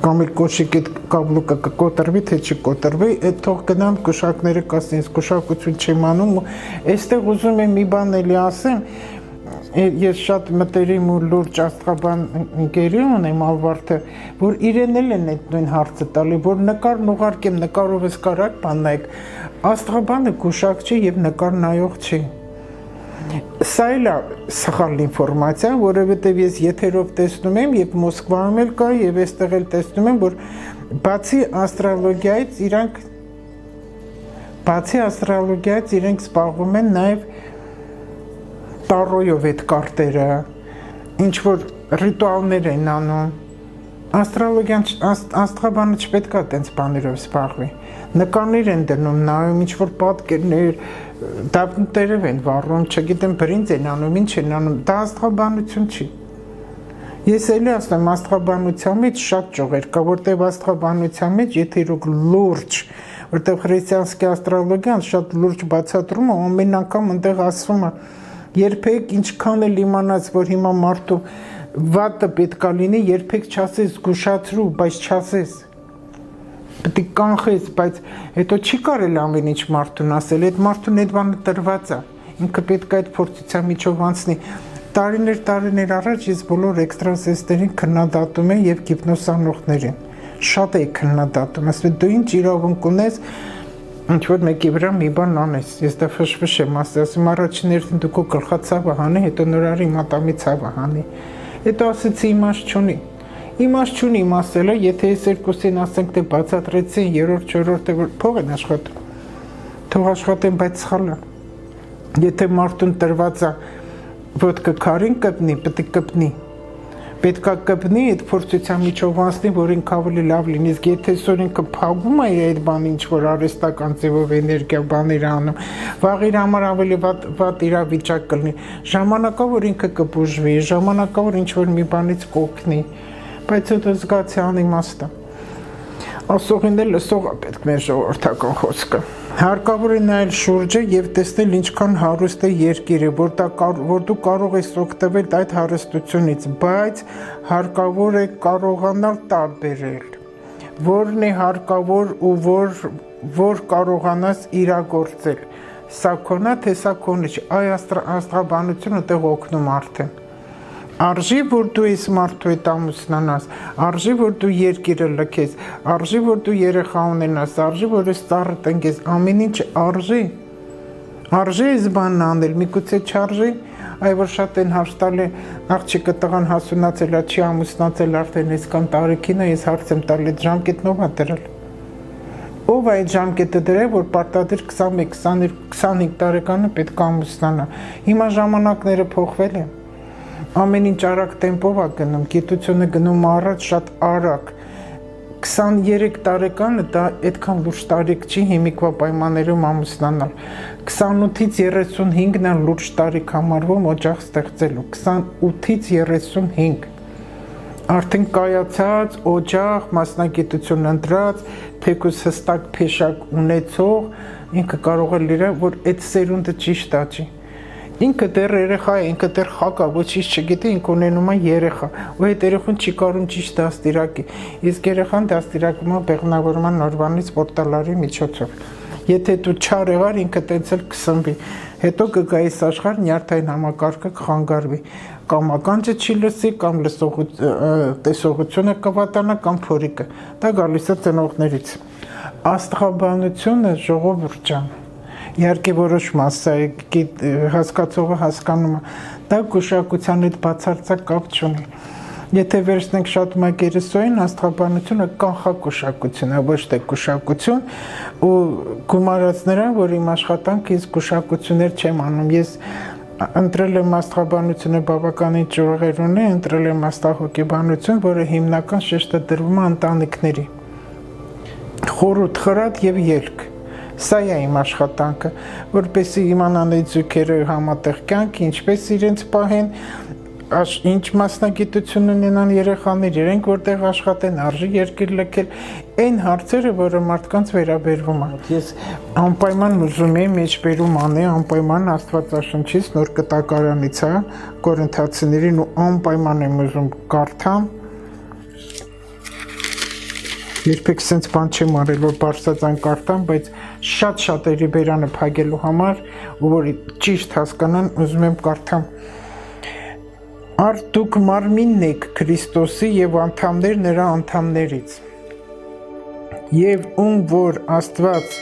կամ էլ կոշիկ այդ կաբլուկը կկոտրվի, թե չկոտրվի, այդ թող գնան գուշակները կասեն, ես գուշակություն չեմ անում, այստեղ ուզում եմ մի բան էլի ասեմ, ես շատ մտերիմ ու լուրջ աստղաբան ընկերի ունեմ ավարտը, որ իրեն էլ են այդ նույն հարցը տալի, որ նկարն ուղարկեմ, նկարով ես կարակ բան նայեք, աստղաբանը գուշակ չի և նկար նայող չի։ Սա էլ է սխալ ինվորմացիա, որովհետև ես եթերով տեսնում եմ և Մոսկվայում էլ կա և այստեղ էլ տեսնում եմ, որ բացի աստրոլոգիայից իրենք զբաղվում են նաև տարոյով այդ կարտերը, ինչ-որ ռիտուալներ են անում, աստղաբանը չպետք է տենց բաներով զբաղվի, նկարներ են դնում, նայում ինչ-որ պատկերներ, դափնտերև են վառում, չգիտեմ բրինձ են անում, ինչ են անում, դա աստղաբանություն չի։ Ես էլի ասում, աստղաբանության մեջ շատ ճյուղեր կա, որտեղ աստղաբանության մեջ, եթե իրոք լուրջ, որտեղ խրիստիանսկի աստրոլոգիան շատ լուրջ բացատրում է, ամեն անգամ ընդեղ ասվում է, երբեք ինչքան էլ իմանաց, որ հիմա մարդու վատը պետք է լինի, երբեք չասես զգուշացրու, բայց չասես, պետք է կանխես, բայց հետո չի կարել ամեն ինչ մարդուն ասել, այդ մարդուն այդ բանը տրված է, ինքը պետք է այդ փորձության միջով անցնի, տարիներ առաջ ես բոլոր էքստրասենսներին քննադատում եմ և գիպնոսանողներին, շատ էի քննադատում, ասում դու ինչ իրավունք ունես, ինչ-որ մեկի վրա մի բան անես, ես դա ֆշֆշ եմ ասում, առաջին երթին դու քո գլխացավը հանի, հետո նորարի մատամի ցավը հանի, հետո ասեցի իմաստ չունի իմ ասելը, եթե ես երկուսին ասենք, թե բացատրեցին, երրորդ, չորրորդը, որ փող են աշխատում, թող աշխատեն, բայց սխալ է, եթե մարդուն տրված է, ոտքը քարին կպնի, պետք է կպնի, այդ փորձության միջով անցնի, որ ինքը ավելի լավ լինի, իսկ եթե սոր ինքը փակվում է իր այդ բանը, ինչ-որ արհեստական ձևով էներգիա բաներ անում, վաղ իր համար ավելի վատ իրավիճակ կլինի, ժամանակա, որ ինքը կբուժվի, ժամանակա, որ ինչ-որ մի բանից կօգնի, բայց հետո զգացի անիմաստ է։ Ասողին էլ լսող է պետք մեր ժողովրդական խոսքը։ Հարկավոր է նայել շուրջը և տեսնել ինչքան հարուստ է երկիրը, որ դու կարող ես օգտվել այդ հարստությունից, բայց հարկավոր է կարողանալ տարբերել, որն է հարկավոր ու որ կարողանաս իրագործել, սա քոնա, թե սա քոնի չի, այ աստղաբանությունը տեղ օգնում արդեն։ Արժի, որ դու ես մարդու հետ ամուսնանաս, արժի, որ դու երկիրը լքես, արժի, որ դու երեխա ունենաս, արժի, որ ես ծառը տնկես, ամեն ինչ արժի ես բանն անել, միգուցե չարժի, այ որ շատ են հարց տալ է, աղջիկը տղան հասունացել է, չի ամուսնացել արդեն այսքան տարիքին է, ես հարց եմ տալ, այդ ժամկետն ով է դրել։ Ով է այդ ժամկետը դրել, որ պարտադիր 21-25 տարեկանը պետք է ամուսնանա։ Հիմա ժամանակները փոխվել են։ Ամեն ինչ արագ տեմպով է գնում, գիտությունը գնում առաջ շատ արագ, 23 տարեկանը դա այդքան լուրջ տարիք չի հիմիկվա պայմաններում ամուսնանալ, 28-ից 35-ն է լուրջ տարիք համարվում օջախ ստեղծելու, 28-ից 35, արդեն կայացած, օջախ, մասնագիտություն ընտրած, թեկուզ հստակ փեշակ ունեցող, ինքը կարող է լիրել, որ այդ սերունդը ճիշտ է, ինքը դեռ երեխա է, ինքը դեռ խակ է, ոչինչ չգիտի, ինքը ունենում է երեխա, ու այդ երեխուն չի կարում ճիշտ դաստիարակի, իսկ երեխան դաստիարակում է բեղմնավորման նորմալից պորտալարի միջոցով։ Եթե դու չար եղար, ինքը տենց էլ կսնվի, հետո կգայիս աշխարհ նյարդային համակարգը կխանգարվի, կամ ականջը չի լսի, կամ տեսողությունը կվատանա, կամ փորիկը, դա գալիս է ծնողներից։ Աստղաբանությունը ժողովուրդ ջան, Իհարկե որոշ մասը հասկացողը հասկանում է, դա գուշակության հետ բացարձակ կապ չունի։ Եթե վերցնենք շատ մակերեսոյին, աստղաբանությունը կանխագուշակություն է, ոչ թե գուշակություն, ու գումարած նրան, որ իմ աշխատանքը ես գուշակություններ չեմ անում, ես ընտրել եմ աստղաբանությունը բավականին ճյուղեր ունի, ընտրել եմ աստղահոգեբանություն, որը հիմնական շեշտը դրվում է ընտանիքների, խորհուրդ, խրատ եւ ելք։ Սա է իմ աշխատանքը, որպեսզի իմանան այդ զույգերը համատեղ կյանք, ինչպես իրենց պահեն, ինչ մասնագիտություն ունենան երեխաներ, իրենք որտեղ աշխատեն, արժի երկիր լքել, այն հարցերը, որը մարդկանց վերաբերվում է։ Ես անպայման ուզում եմ մեջբերում անել, անպայման Աստվածաշնչից նոր կտակարանից է Կորինթացիներին ու անպայման եմ ուզում կարդամ։ Երբեք sense բան չեմ արել, որ բարձրացան կարդամ, բայց շատ-շատերի բերանը փակելու համար, ու որ ճիշտ հասկանան, ուզում եմ կարդամ։ Արդ դուք մարմինն եք Քրիստոսի եւ անդամներ նրա անդամներից։ Եվ ում որ Աստված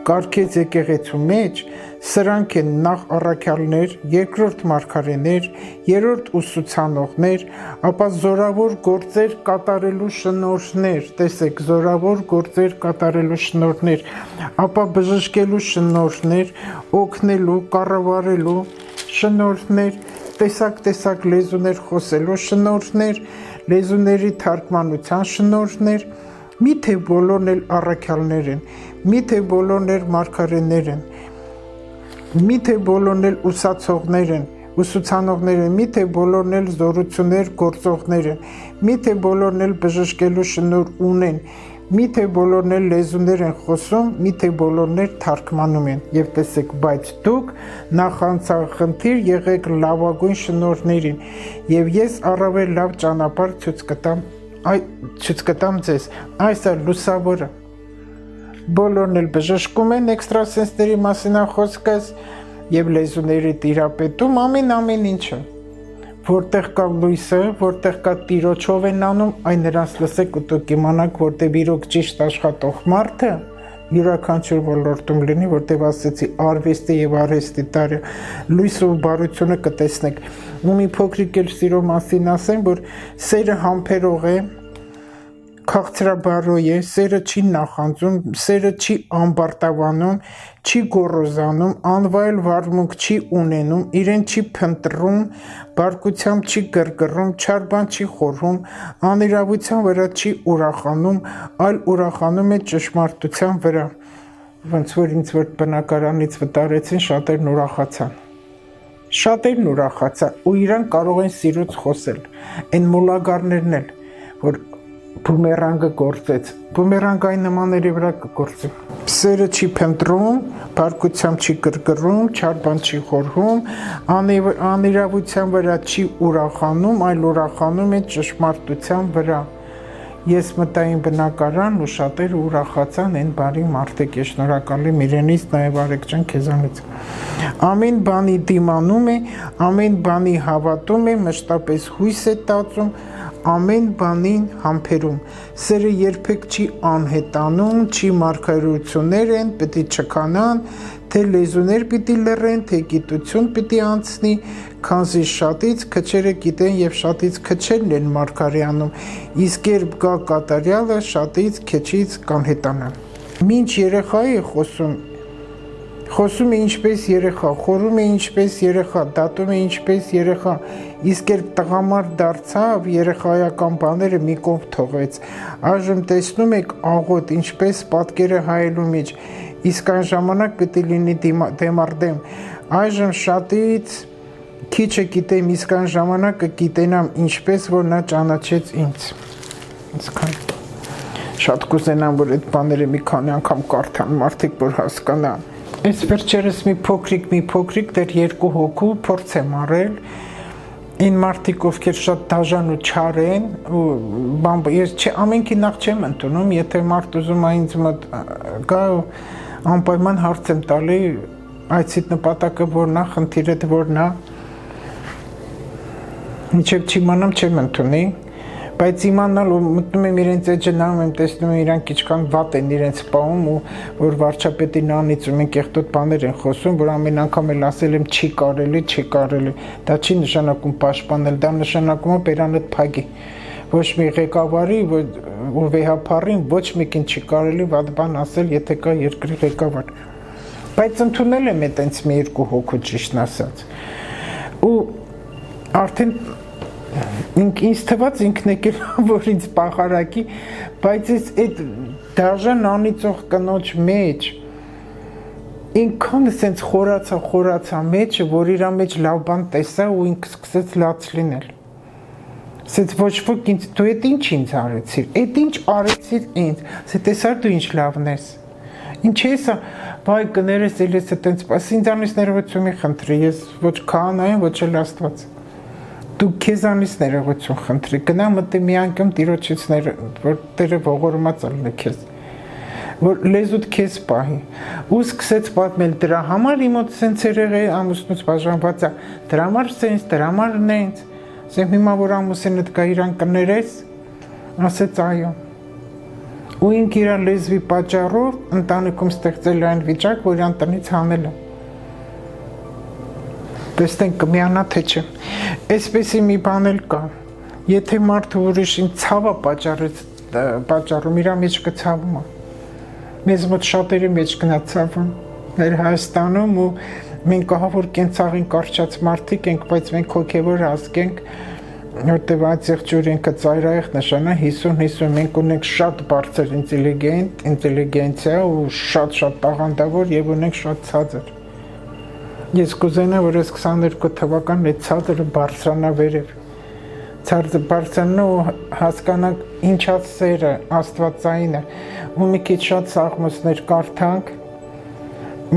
կարգեց եկեղեցու մեջ, սրանք են նախ առաքյալներ, երկրորդ մարգարեներ, երրորդ ուսուցանողներ, ապա զորավոր գործեր կատարելու շնորհներ, տեսեք, զորավոր գործեր կատարելու շնորհներ, ապա բժշկելու շնորհներ, օգնելու, կառավարելու շնորհներ, տեսակ լեզուներ խոսելու շնորհներ, լեզուների թարգմանության շնորհներ, միթե բոլորն էլ առաքյալներ են, միթե բոլորն էլ մարգարեներ են, միթե բոլորն էլ ուսացողներ են, ուսուցանողներ են, միթե բոլորն էլ զորություններ գործողներ են, միթե բոլորն էլ բժշկելու շնորհ ունեն, միթե բոլորն էլ լեզուներ են խոսում, միթե բոլորն էլ թարգմանում են, եւ տեսեք, բայց դուք նախանցախնդիր եղեք լավագույն շնորհներին, եւ ես առավել լավ ճանապարհ ցույց կտամ ձեզ, այս է լուսավորը, բոլորն էլ բժշկում են, էքստրասենսների մասին է խոսքս, եւ լեզուների տիրապետում, ամեն ինչը, որտեղ կա լույսը, որտեղ կա Տիրոջով են անում, այն նրանց լսեք ու դուք իմանաք, որտեղ իրոք ճիշտ աշխատող մարդը յուրաքանչյուր ոլորտում լինի, որտեղ ասեցի արվեստի եւ արհեստի տարի, լույսը ու բարությունը կտեսնեք։ Ու մի փոքրիկ էլ սիրո մասին ասեմ, որ սերը համբերող է, քաղցրաբարո է, սերը չի նախանձում, սերը չի ամբարտավանում, չի գոռոզանում, անվայել վարմունք չի ունենում, իրեն չի փնտրում, բարկությամբ չի գրգռում, չար բան չի խորհում, անիրավության վրա չի ուրախանում, այլ ուրախանում է ճշմարտության վրա։ Ոնց որ ինձ որ բնակարանից վտարեցին, շատերն ուրախացան, ու իրան կարող են սիրուց խոսել, այն մոլագարներն էլ, որ բումերանգը գործեց, բումերանգ այն նմանների վրա կգործի։ Սերը չի փնտրում, բարկությամբ չի գրգռում, չար բան չի խորհում, անիրավության վրա չի ուրախանում, այլ ուրախանում է ճշմարտության վրա։ Ես մտա իմ բնակարան ու շատերը ուրախացան, այն բարի մարդիկ, ես շնորհակալ եմ իրենից, նաև Արեգ ջան քեզանից։ Ամեն բանի դիմանում է, ամեն բանի հավատում է, մշտապես հույս է տածում, ամեն բանին համբերում, սերը երբեք չի անհետանում, չի մարգարեություններ են, պիտի չքանան, թե լեզուներ պիտի լռեն, թե գիտություն պիտի անցնի, քանզի շատից քչերը գիտեն եւ շատից քչերն են մարգարեանում, իսկ երբ գա կատարյալը, շատից քչից կանհետանա։ Մինչ երեխա է խոսում է ինչպես երեխա, խորում է ինչպես երեխա, դատում է ինչպես երեխա, իսկ երբ տղամարդ դարձավ, երեխայական բաները մի կողմ թողեց, այժմ տեսնում եք աղոտ, ինչպես պատկերը հայելու մեջ, իսկ այն ժամանակ պիտի լինի դեմարդեմ, այժմ շատից քիչը գիտեմ, իսկ այն ժամանակ կգիտենամ, ինչպես որ նա ճանաչեց ինձ։ Շատ կուզենամ, որ այդ բաները մի քանի անգամ կարդան, մարդիկ որ հասկանան։ Այս վերջերս մի փոքրիկ դեռ 2 հոգու փորձ եմ արել, այն մարդիկ, ովքեր շատ դաժան ու չար են, ու ես ամենքի նախ չեմ ընդունում, եթե մարդ ուզում է ինձ մոտ գա ու անպայման հարց եմ տալի, այցիդ նպատակը որն է, խնդիրը որն է, մինչև չիմանամ չեմ ընդունի, Բայց իմանալ ու մտնում եմ իրենց էջը նայում եմ, տեսնում եմ իրանք ինչքան վատ են իրենց սպանում ու որ վարչապետի նանից ու մենք եղտոտ բաներ են խոսում, որ ամեն անգամ էլ ասել եմ չի կարելի, դա չի նշանակում պաշտպանել, դա նշանակում է բերանդ փագի։ Ոչ մի ղեկավարի ու վեհապարին ոչ մեկին չի կարելի վատ բան ասել, եթե կա երկրի ղեկավար։ Բայց ընդունել եմ այտենց մի երկու հոգու ճիշտն ասած։ Ու արդեն ինձ թվաց ինքն եկել որ ինձ պախարակի, բայց ես այդ դաժան անիծող կնոջ մեջ ինքան սենց խորացա մեջը, որ իր մեջ լավ բան տեսա ու ինքը սկսեց լաց լինել։ Սենց ոչ ոք ինձ, դու էդ ինչ ինձ արեցիր, էդ ինչ արեցիր ինձ, սե տեսար դու ինչ լավն ես։ Ինչ ես, բայ կներես էլ ես այտենց, ինձանից ներողություն մի խնդրի, ես ոչ քահանա եմ, ոչ էլ Աստված։ Դու քեզանից ներողություն խնդրի, գնա մտի մի անգամ Տիրոջից որ Տերը ողորմած ալնի քեզ, որ լեզուդ քեզ պահի։ Ու սկսեց պատմել դրա համար իմ մոտ սենց երեղի ամուսնուց բաժանված է, դրա համար սենց, դրա համար նենց, ասեմ հիմա որ ամուսինդ կա իրան կներես, ասեց այո։ Ու ինք իր լեզվի պատճառով ընտանիքում ստեղծել այն վիճակ, որ իրան տնից հանել է։ Տեսնենք կմիանա թե չէ։ Այսպեսի մի բան էլ կա։ Եթե մարդը ուրիշին ցավը պատճառում, իր մեջ կցավում է։ Մեզ մոտ շատերի մեջ գնա ցավը։ Մեր Հայաստանում ու մենք ահավոր կենցաղին կարճած մարդիկ ենք, բայց մենք հոգևոր ազգ ենք, որտեղ այդ եղջյուրինքը ծայրահեղ նշանա 50-50 մենք ունենք շատ բարձր ինտելիգենցիա ու շատ տաղանդավոր եւ ունենք շատ ցածր։ Ես կուզենա որ այս 22 թվականն այդ ցածրը բարձրանա վերև։ Ցածրը բարձրանա ու հասկանանք ինչա սերը աստվածային է ու մի քիչ շատ սաղմոսներ կարդանք,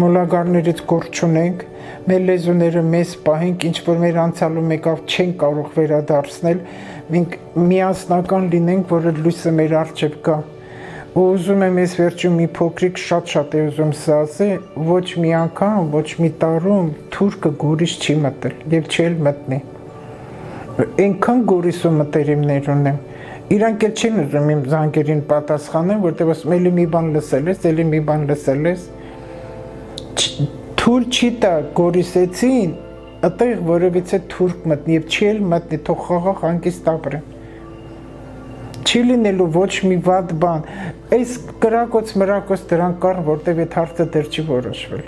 մոլագարներից գործ չունենք, մեր լեզուները մեզ պահենք, ինչ որ մեր անցյալում եկավ չեն կարող վերադարձնել, մենք միասնական լինենք, որ լույսը մեր առջև կա։ Ու ուզում եմ ես վերջում մի փոքրիկ շատ է ուզում սա ասել, ոչ մի անգամ, ոչ մի տարում թուրքը գորիս չի մտել եւ չի մտնի։ Այնքան գորիսու մտերիմներ ունեմ։ Իրանք էլ չեն ուզում իմ զանգերին պատասխանեն, որտեղ ասում էլի մի բան լսել ես, էլի մի բան լսել ես։ Թուր չի տա գորիսեցին, այդտեղ որևիցե թուրք մտնի եւ չի էլ մտնի, թող խաղաղ հանգիստ ապրեն։ Չի լինելու ոչ մի վատ բան։ Այս կրակոց մրակոց դրան կար, որտեվ այդ հարցը դեռ չի որոշվել։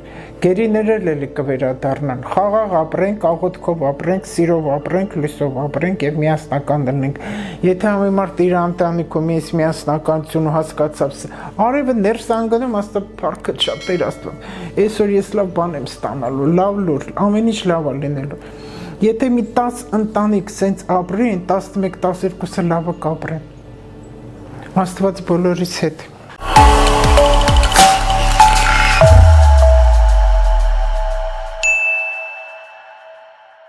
Գերիները էլի կվերադառնան։ Խաղաղ ապրենք, աղոթքով ապրենք, սիրով ապրենք, լույսով ապրենք եւ միասնական լինենք։ Եթե ամեն մարդ իր ընտանիքում ես միասնականություն հասկացավ, արևը ներս անգնում, աստա փառքը շատ Տեր Աստված։ Այսօր ես լավ բան եմ ստանալու, լավ լուր, ամեն ինչ լավ է լինելու։ Եթե մի 10 ընտանիք սենց ապրեն, 11-12-ը լավը կապրեն։ Աստված բոլորիս հետ։